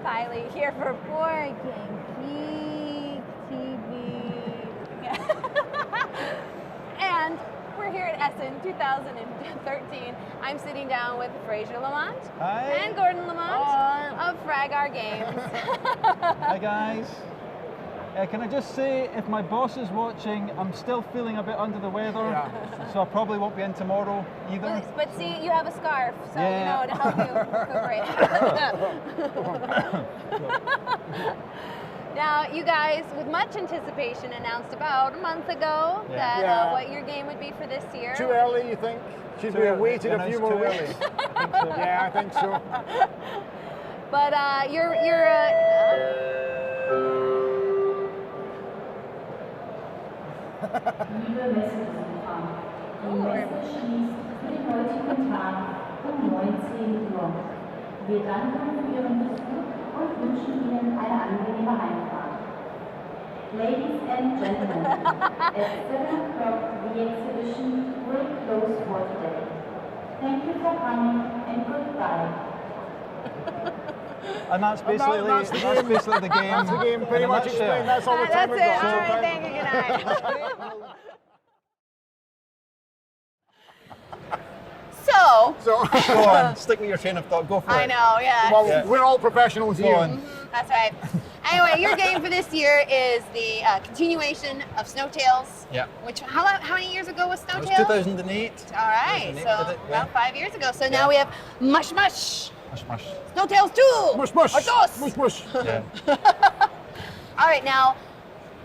Beth Eiley here for Board Game Geek TV. And we're here at Essen 2013. I'm sitting down with Fraser Lamont and Gordon Lamont of Fragar Games. Hi guys. Can I just say, if my boss is watching, I'm still feeling a bit under the weather, so I probably won't be in tomorrow either. But see, you have a scarf, so you know, to help you recuperate. Now, you guys, with much anticipation, announced about a month ago that what your game would be for this year. Too early, you think? Should we have waited a few more weeks? Yeah, I think so. But Liebe Messebesucher, die Messe schließt für den heutigen Tag um 19 Uhr. Wir danken für Ihren Besuch und wünschen Ihnen eine angenehme Heimfahrt. Ladies and gentlemen, at 7 o'clock the exhibition will close for today. Thank you for coming and goodbye. And that's basically, that's basically the game. That's the game, pretty much explained. That's all the time we've That's got. it. All right, thank you. Good night. So go on, stick with your train of thought. Go for it. I know, yeah. well, we're all professionals here. That's right. Anyway, your game for this year is the continuation of Snowtails. Yeah. Which, how many years ago was Snowtails? It was 2008. All right, 2008, so about 5 years ago. So now we have Mush. Mush. Snowtails 2. Mush. Or dos. Mush. Yeah. All right, now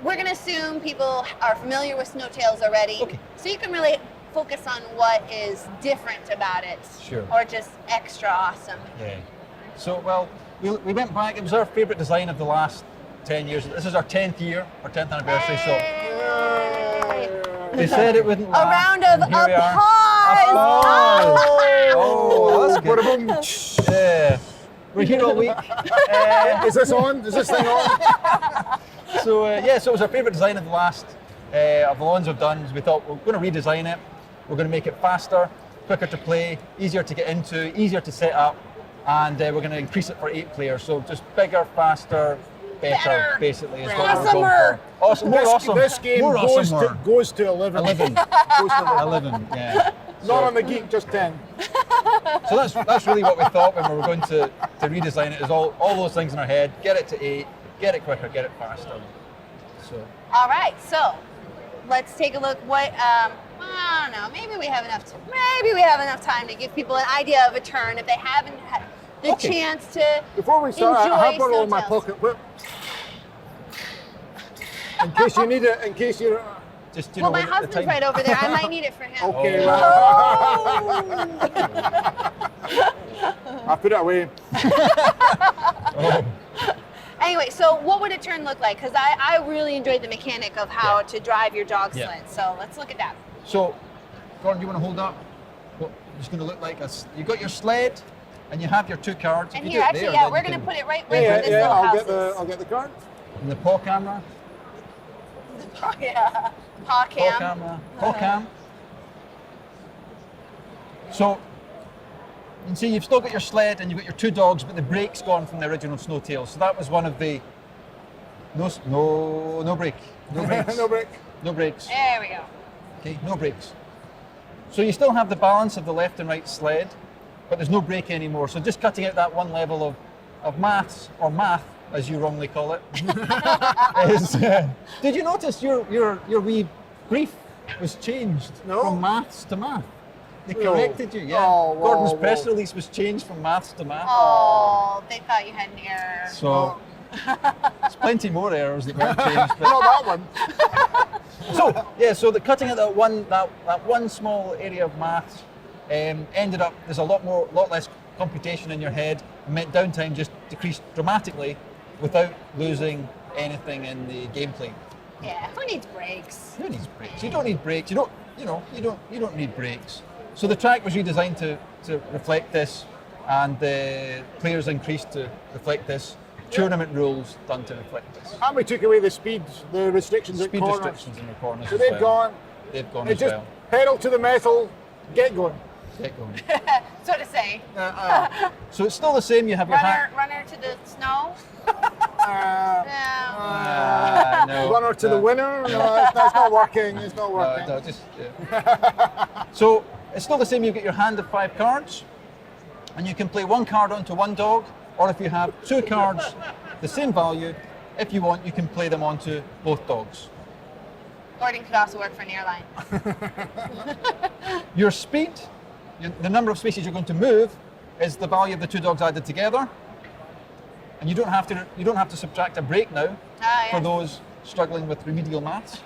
we're going to assume people are familiar with Snowtails already. Okay. So you can really focus on what is different about it. Sure. Or just extra awesome. Yeah. So, well, we went back. It was our favourite design of the last 10 years. This is our 10th year, our 10th anniversary. So they said it wouldn't last. A round of and here we are. applause! Oh, that's good. Yeah. We're here all week. Is this on? Is this thing on? So so it was our favourite design of the last of the ones we've done. We thought we're going to redesign it. We're going to make it faster, quicker to play, easier to get into, easier to set up, and we're going to increase it for 8 players. So just bigger, faster, better basically is what we're going for. Awesome, more awesome. This game more goes to 11. 11. Goes to 11, yeah. Not on the Geek, just 10. So that's really what we thought when we were going to redesign it, is all those things in our head. Get it to 8, get it quicker, get it faster. So. All right, so let's take a look. What I don't know. Maybe we have enough time to give people an idea of a turn if they haven't had the chance to. Before we start, I have got it in my Snowtails. pocket whip. In case you need it. In case you. Just, you Well, know, my husband's right over there. I might need it for him. Okay. I put it away. Anyway, so what would a turn look like? Because I really enjoyed the mechanic of how to drive your dog sled. So let's look at that. So, Gordon, you want to hold up what it's going to look like? You've got your sled, and you have your 2 cards. And If here, you do it actually, there, yeah, then we're you going to can- put it right where this little I'll house get I'll get the card. And the paw camera. is. Yeah, paw cam. Paw cam. So, you can see you've still got your sled and you've got your 2 dogs, but the brake's gone from the original Snowtails. So that was one of the no brake, no brakes, No break. no brakes. There we go. Okay, no brakes. So you still have the balance of the left and right sled, but there's no brake anymore. So just cutting out that one level of maths, or math, as you wrongly call it. Did you notice your wee brief was changed from maths to math? They corrected you, yeah. Oh, Gordon's press release was changed from maths to math. Oh, they thought you had an error. So there's plenty more errors that weren't changed. But Not that one. so the cutting out that one small area of maths ended up, there's a lot less computation in your head, and meant downtime just decreased dramatically without losing anything in the gameplay. Yeah, who needs brakes? Who needs brakes? You don't need brakes. You don't need brakes. So the track was redesigned to reflect this, and the players increased to reflect this. Tournament rules done to reflect this. And we took away the restrictions at Speed corners. restrictions in the corners. So as they've well. gone. They've gone It's as just well. pedal to the metal, get going. Get going. So to say. So it's still the same. You have your hand. Runner to the snow. No. Runner to the winner? No, that's not working. It's not working. No, just. Yeah. So it's still the same. You get your hand of 5 cards, and you can play 1 card onto 1 dog, or if you have 2 cards, the same value, if you want, you can play them onto both dogs. Gordon could also work for an airline. Your speed, the number of spaces you're going to move, is the value of the 2 dogs added together, and you don't have to subtract a break now for those struggling with remedial maths.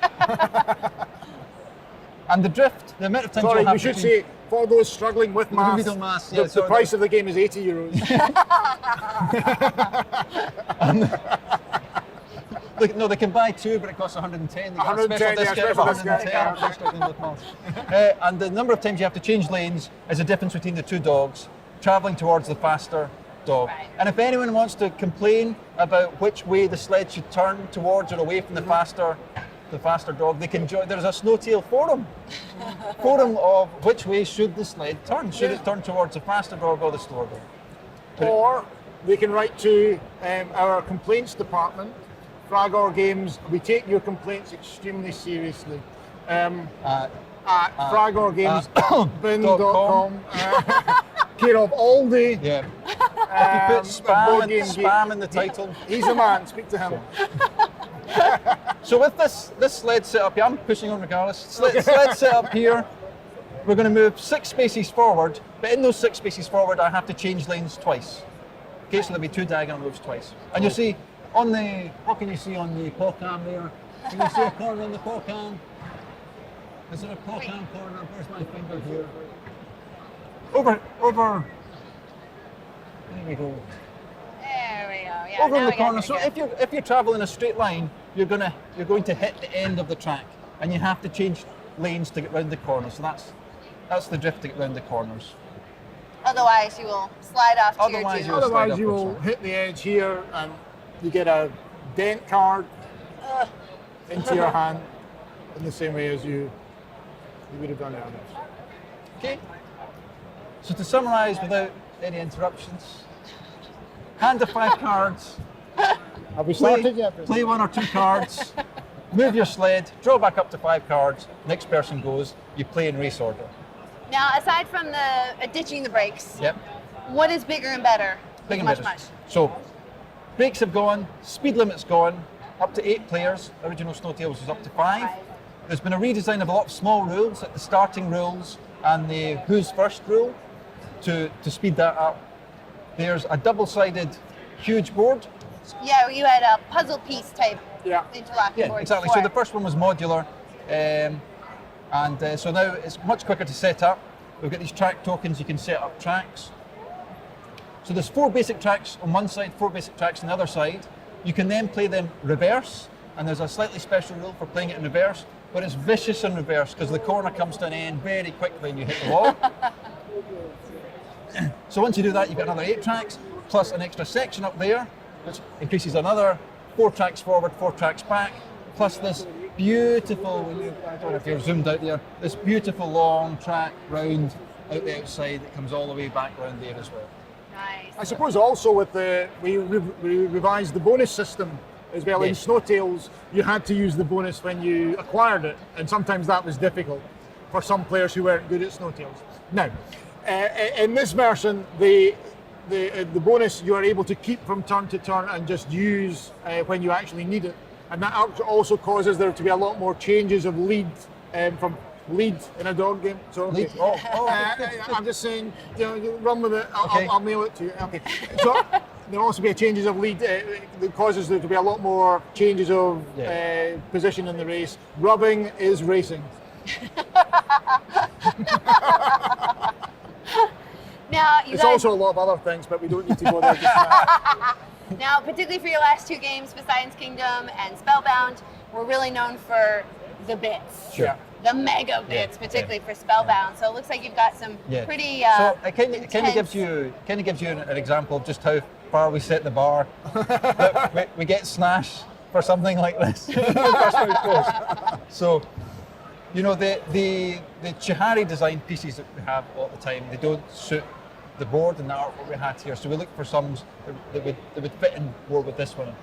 And the drift, the amount of times Sorry, you'll have we should to say, for those struggling with maths, remedial maths, yeah, the price of the game is €80. Look, no, they can buy 2, but it costs 110. They get a special 110, yeah, discount of special 110 discount. for struggling with maths. And the number of times you have to change lanes is the difference between the 2 dogs traveling towards the faster dog. Right. And if anyone wants to complain about which way the sled should turn towards or away from the faster dog, they can join. There's a Snowtail forum of which way should the sled turn. Should it turn towards the faster dog or the slower dog? Or they can write to our complaints department, Fragor Games. We take your complaints extremely seriously. At fragorgames.bin.com. Care of Aldi. Yeah. If you put spam in the title. He's a man, speak to him. So with this sled set up here, I'm pushing on regardless. Sled set up here, we're going to move 6 spaces forward, but in those 6 spaces forward, I have to change lanes twice. Okay, so there'll be 2 diagonal moves twice. And you'll see on the, what can you see on the paw cam there? Can you see a corner on the paw cam? Is there a paw cam corner? Where's my finger here? Over. There we go. There we go. Yeah, Over in now the we got corner. it So good. if you travel in a straight line, you're going to hit the end of the track, and you have to change lanes to get round the corner. So that's the drift to get round the corners. Otherwise, you will slide off to Otherwise, your you'll doom. Otherwise, you will hit the edge here and you get a dent card into your hand in the same way as you would have done earlier. Okay. So to summarise without any interruptions, hand of 5 cards. Have we started yet? Play 1 or 2 cards. Move your sled. Draw back up to 5 cards. Next person goes. You play in race order. Now, aside from the ditching the brakes, Yep. what is bigger and better? Big and much, better. much. So, brakes have gone, speed limit's gone, up to 8 players. Original Snowtails was up to 5. There's been a redesign of a lot of small rules, like the starting rules and the who's first rule, to speed that up. There's a double-sided huge board. Yeah, you had a puzzle piece type interlocking Yeah, board. exactly. before. So the first one was modular, so now it's much quicker to set up. We've got these track tokens, you can set up tracks. So there's 4 basic tracks on one side, 4 basic tracks on the other side. You can then play them reverse, and there's a slightly special rule for playing it in reverse, but it's vicious in reverse because the corner comes to an end very quickly and you hit the wall. So once you do that, you've got another 8 tracks, plus an extra section up there, which increases another 4 tracks forward, 4 tracks back, plus this beautiful, I don't know if you're zoomed out there, this beautiful long track round out the outside that comes all the way back round there as well. Nice. I suppose also with we revised the bonus system as well. Yes. In Snowtails, you had to use the bonus when you acquired it, and sometimes that was difficult for some players who weren't good at Snowtails. Now, in this version, the bonus you are able to keep from turn to turn and just use when you actually need it, and that also causes there to be a lot more changes of lead from lead in a dog game. So okay. Lead? Oh, I'm just saying, you run with it. Okay. I'll mail it to you. Okay. So there'll also be changes of lead that causes there to be a lot more changes of position in the race. Rubbing is racing. Now, you It's guys, also a lot of other things, but we don't need to go there just now. now, particularly for your last 2 games, Poseidon's Kingdom and Spellbound, we're really known for the bits. Sure. The mega bits, particularly for Spellbound. So it looks like you've got some pretty. So it kind of gives you an example of just how far we set the bar. we get Snash for something like this. That's how it goes. So You know, the Chihari design pieces that we have all the time, they don't suit the board and the artwork we had here. So we look for some that would fit in more with this one.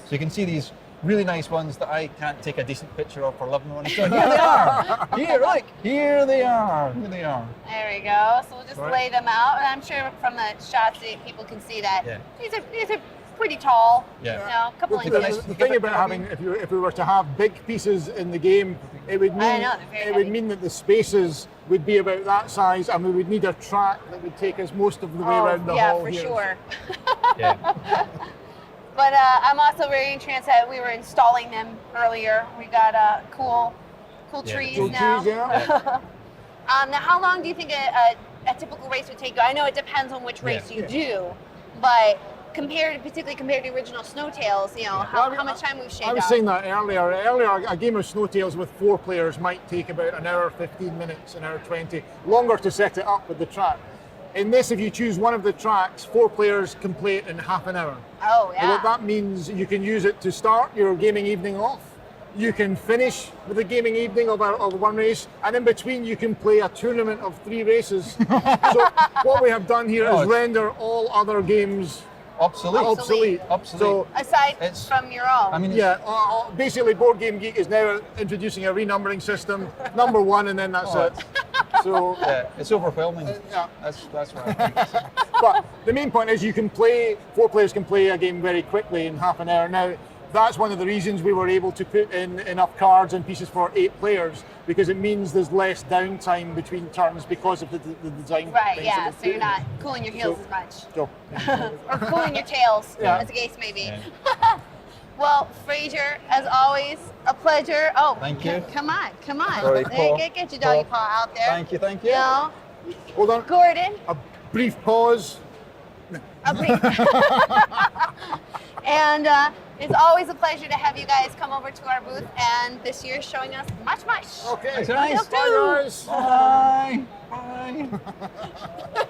So you can see these really nice ones that I can't take a decent picture of for loving one. So here they are. Here, look, here they are. Here they are. There we go. So we'll just lay them out, and I'm sure from the shots that people can see that these are pretty tall. Yeah. You know, a couple The, inches. the thing about having, if we were to have big pieces in the game, it would mean I know, they're very it would heavy. mean that the spaces would be about that size, and we would need a track that would take us most of the way around the yeah, hall for here. sure. Yeah. But I'm also very interested. We were installing them earlier. We got cool trees Cool now. trees, yeah. Now, how long do you think a typical race would take you? I know it depends on which race you do, but particularly compared to original Snowtails, you know, how much time we've shaved I was off. saying that earlier. Earlier, a game of Snowtails with 4 players might take about an hour 15 minutes, an hour 20, longer to set it up with the track. In this, if you choose one of the tracks, 4 players can play it in half an hour. Oh, yeah. And what that means, you can use it to start your gaming evening off. You can finish with the gaming evening of one race, and in between you can play a tournament of 3 races. So what we have done here is render all other games Obsolete. So Aside from your own. I mean, basically Board Game Geek is now introducing a renumbering system, number 1, and then that's it. So yeah, it's overwhelming. yeah. That's what I think. But the main point is you can play, 4 players can play a game very quickly in half an hour. Now, that's one of the reasons we were able to put in enough cards and pieces for 8 players, because it means there's less downtime between turns because of the design. Right, things yeah, that so you're not cooling your heels as much. So, Or cooling your tails, as the case may be. Yeah. Well, Fraser, as always, a pleasure. Oh, Thank you. Come on. Sorry, Paul. Get your doggy paw out there. Thank you. You know, hold on. Gordon. A brief pause. And it's always a pleasure to have you guys come over to our booth, and this year showing us Mush. Okay. Thanks, guys. Bye, guys. Bye. Bye.